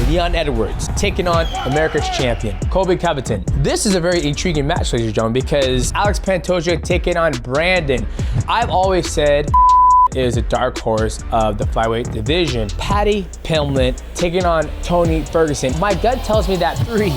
Leon Edwards taking on America's champion, Colby Covington. This is a very intriguing match, ladies and gentlemen, because Alex Pantoja taking on Brandon. I've always said is a dark horse of the flyweight division. Paddy Pimblett taking on Tony Ferguson. My gut tells me that 3,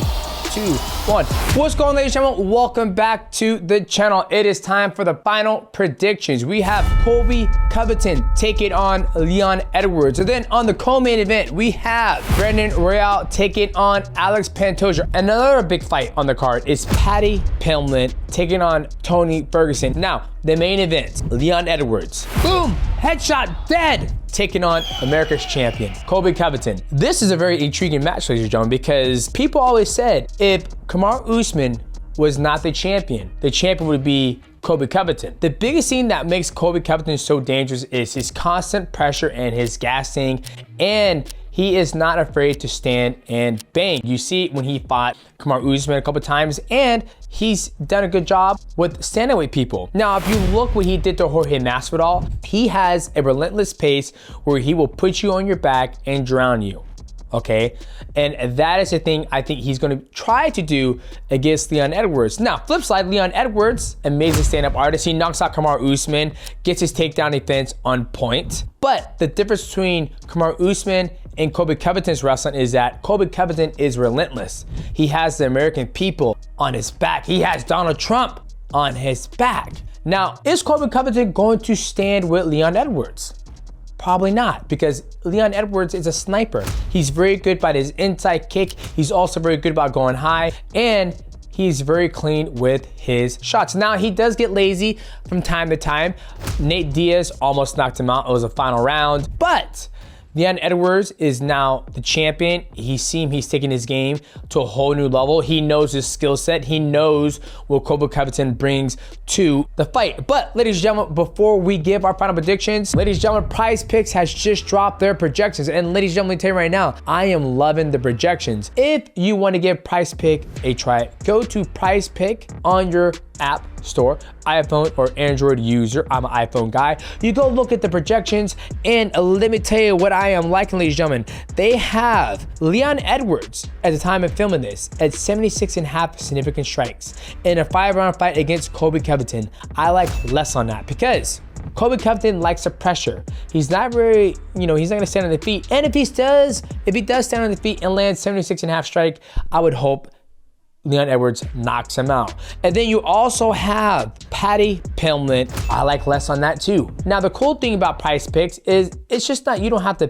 2, 1. What's going on, ladies and gentlemen? Welcome back to the channel. It is time for the final predictions. We have Colby Covington taking on Leon Edwards. And then on the co-main event, we have Brandon Royval taking on Alex Pantoja. Another big fight on the card is Paddy Pimblett taking on Tony Ferguson. Now, the main event, Leon Edwards. Boom! Headshot, dead! Taking on America's champion, Colby Covington. This is a very intriguing match, ladies and gentlemen, because people always said if Kamaru Usman was not the champion would be Colby Covington. The biggest thing that makes Colby Covington so dangerous is his constant pressure and his gassing, and he is not afraid to stand and bang. You see when he fought Kamaru Usman a couple times, and he's done a good job with standing with people. Now, if you look what he did to Jorge Masvidal, he has a relentless pace where he will put you on your back and drown you. Okay, and that is the thing I think he's going to try to do against Leon Edwards. Now, flip side, Leon Edwards, amazing stand-up artist. He knocks out Kamaru Usman, gets his takedown defense on point. But the difference between Kamaru Usman and Colby Covington's wrestling is that Colby Covington is relentless. He has the American people on his back. He has Donald Trump on his back. Now, is Colby Covington going to stand with Leon Edwards? Probably not, because Leon Edwards is a sniper. He's very good about his inside kick. He's also very good about going high, and he's very clean with his shots. Now, he does get lazy from time to time. Nate Diaz almost knocked him out. It was a final round, but Leon Edwards is now the champion. He's taking his game to a whole new level. He knows his skill set. He knows what Colby Covington brings to the fight. But ladies and gentlemen, before we give our final predictions, ladies and gentlemen, Prizepicks has just dropped their projections. And ladies and gentlemen, let me tell you right now, I am loving the projections. If you want to give Prizepick a try, go to Prizepick on your app store, iPhone or Android user. I'm an iPhone guy. You go look at the projections, and let me tell you what I am liking, ladies and gentlemen. They have Leon Edwards at the time of filming this at 76.5 significant strikes in a 5-round fight against Colby Covington. I like less on that because Colby Covington likes the pressure. He's not very, he's not gonna stand on the feet. And if he does stand on the feet and land 76.5 strike, I would hope Leon Edwards knocks him out. And then you also have Paddy Pimblett. I like less on that too. Now, the cool thing about Prizepicks is it's just not, you don't have to,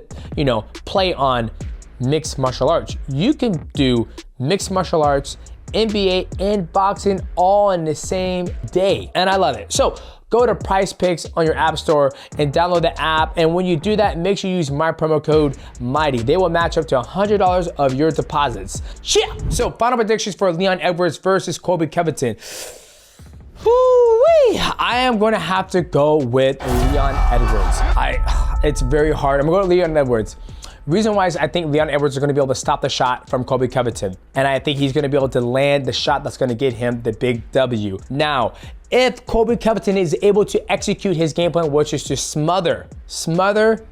play on mixed martial arts. You can do mixed martial arts, NBA, and boxing all in the same day. And I love it. So go to Prizepicks on your app store and download the app. And when you do that, make sure you use my promo code MIGHTY. They will match up to $100 of your deposits. Yeah. So final predictions for Leon Edwards versus Colby Covington. Woo-wee. I am going to have to go with Leon Edwards. It's very hard. I'm going to go to Leon Edwards. Reason why is I think Leon Edwards is going to be able to stop the shot from Colby Covington. And I think he's going to be able to land the shot that's going to get him the big W. Now, if Colby Covington is able to execute his game plan, which is to smother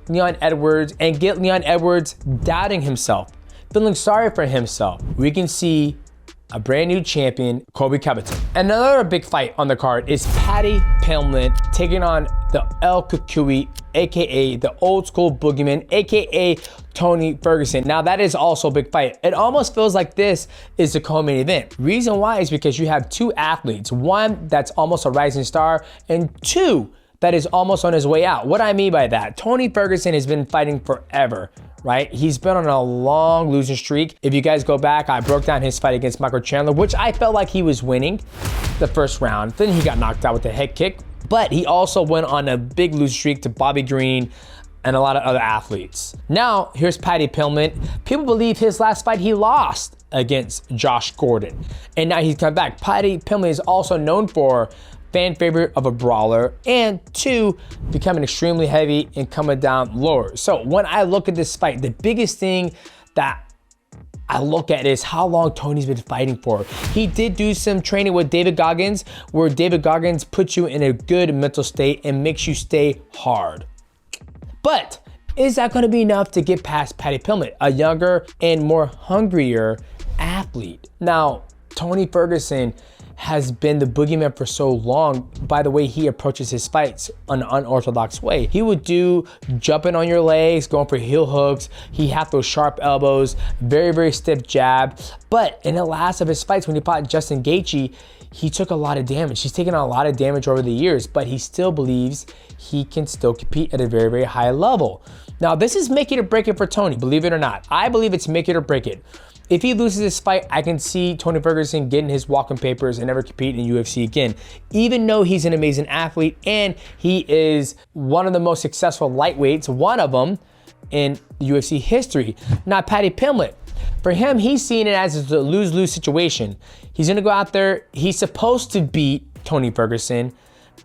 Leon Edwards and get Leon Edwards doubting himself, feeling sorry for himself, we can see a brand new champion, Colby Covington. Another big fight on the card is Paddy Pimblett taking on the El Cucuy, aka the old school boogeyman, aka Tony Ferguson. Now, that is also a big fight. It almost feels like this is the co-main event. Reason why is because you have two athletes, one that's almost a rising star and two that is almost on his way out. What I mean by that, Tony Ferguson has been fighting forever, right? He's been on a long losing streak. If you guys go back, I broke down his fight against Michael Chandler, which I felt like he was winning the first round. Then he got knocked out with a head kick, but he also went on a big losing streak to Bobby Green and a lot of other athletes. Now, here's Paddy Pimblett. People believe his last fight he lost against Josh Gordon, and now he's come back. Paddy Pimblett is also known for fan favorite of a brawler, and two, becoming extremely heavy and coming down lower. So when I look at this fight, the biggest thing that I look at is how long Tony's been fighting for. He did do some training with David Goggins, where David Goggins puts you in a good mental state and makes you stay hard. But is that going to be enough to get past Paddy Pimblett, a younger and more hungrier athlete? Now, Tony Ferguson has been the boogeyman for so long by the way he approaches his fights an unorthodox way. He would do jumping on your legs, going for heel hooks. He had those sharp elbows, very, very stiff jab. But in the last of his fights, when he fought Justin Gaethje, he took a lot of damage. He's taken a lot of damage over the years, but he still believes he can still compete at a very, very high level. Now, this is make it or break it for Tony, believe it or not. I believe it's make it or break it. If he loses this fight, I can see Tony Ferguson getting his walking papers and never compete in UFC again, even though he's an amazing athlete and he is one of the most successful lightweights, one of them in UFC history. Now, Paddy Pimblett, for him, he's seeing it as a lose-lose situation. He's gonna go out there, he's supposed to beat Tony Ferguson,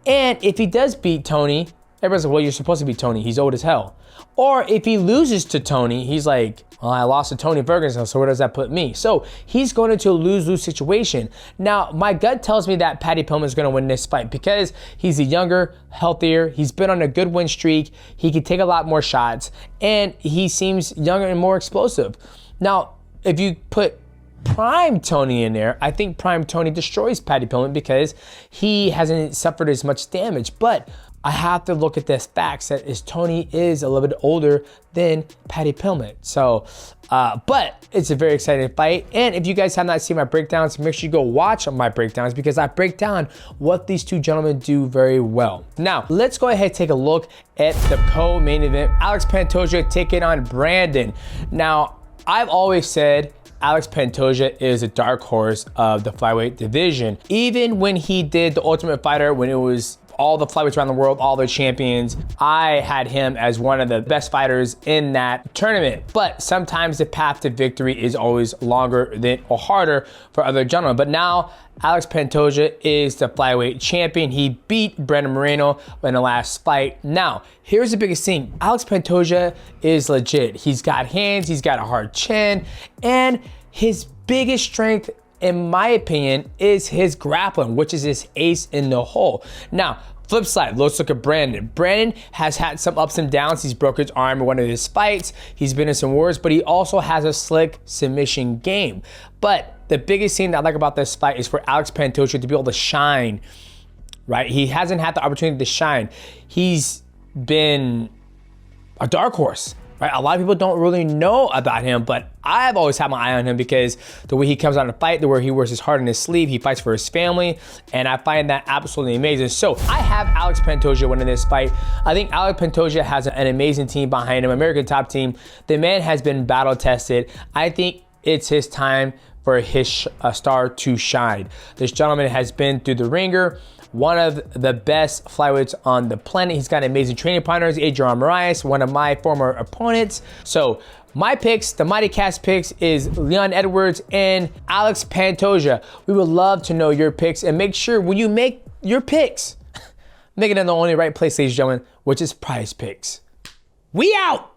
and if he does beat Tony, everybody's like, well, you're supposed to beat Tony, he's old as hell. Or if he loses to Tony, he's like, well, I lost to Tony Ferguson, so where does that put me? So he's going into a lose-lose situation. Now, my gut tells me that Paddy Pimblett is going to win this fight because he's a younger, healthier, he's been on a good win streak, he can take a lot more shots, and he seems younger and more explosive. Now, if you put Prime Tony in there, I think Prime Tony destroys Paddy Pimblett because he hasn't suffered as much damage. But I have to look at this facts that is Tony is a little bit older than Paddy Pimblett. So, but it's a very exciting fight. And if you guys have not seen my breakdowns, make sure you go watch my breakdowns because I break down what these two gentlemen do very well. Now, let's go ahead and take a look at the co-main event. Alex Pantoja taking on Brandon. Now, I've always said Alex Pantoja is a dark horse of the flyweight division. Even when he did the Ultimate Fighter, when it was all the flyweights around the world, all the champions, I had him as one of the best fighters in that tournament. But sometimes the path to victory is always longer than or harder for other gentlemen. But now Alex Pantoja is the flyweight champion. He beat Brandon Moreno in the last fight. Now, here's the biggest thing. Alex Pantoja is legit. He's got hands, he's got a hard chin, and his biggest strength, in my opinion, is his grappling, which is his ace in the hole. Now, flip side, let's look at Brandon. Brandon has had some ups and downs. He's broke his arm in one of his fights. He's been in some wars, but he also has a slick submission game. But the biggest thing that I like about this fight is for Alex Pantoja to be able to shine, right? He hasn't had the opportunity to shine. He's been a dark horse. Right? A lot of people don't really know about him, but I've always had my eye on him because the way he comes out to fight, the way he wears his heart on his sleeve, he fights for his family, and I find that absolutely amazing. So I have Alex Pantoja winning this fight. I think Alex Pantoja has an amazing team behind him, American top team. The man has been battle tested. I think it's his time for his star to shine. This gentleman has been through the ringer, one of the best flyweights on the planet. He's got amazing training partners, Adrian Moraes, one of my former opponents. So my picks, the Mighty Cast picks, is Leon Edwards and Alex Pantoja. We would love to know your picks, and make sure when you make your picks, make it in the only right place, ladies and gentlemen, which is Prizepicks. We out!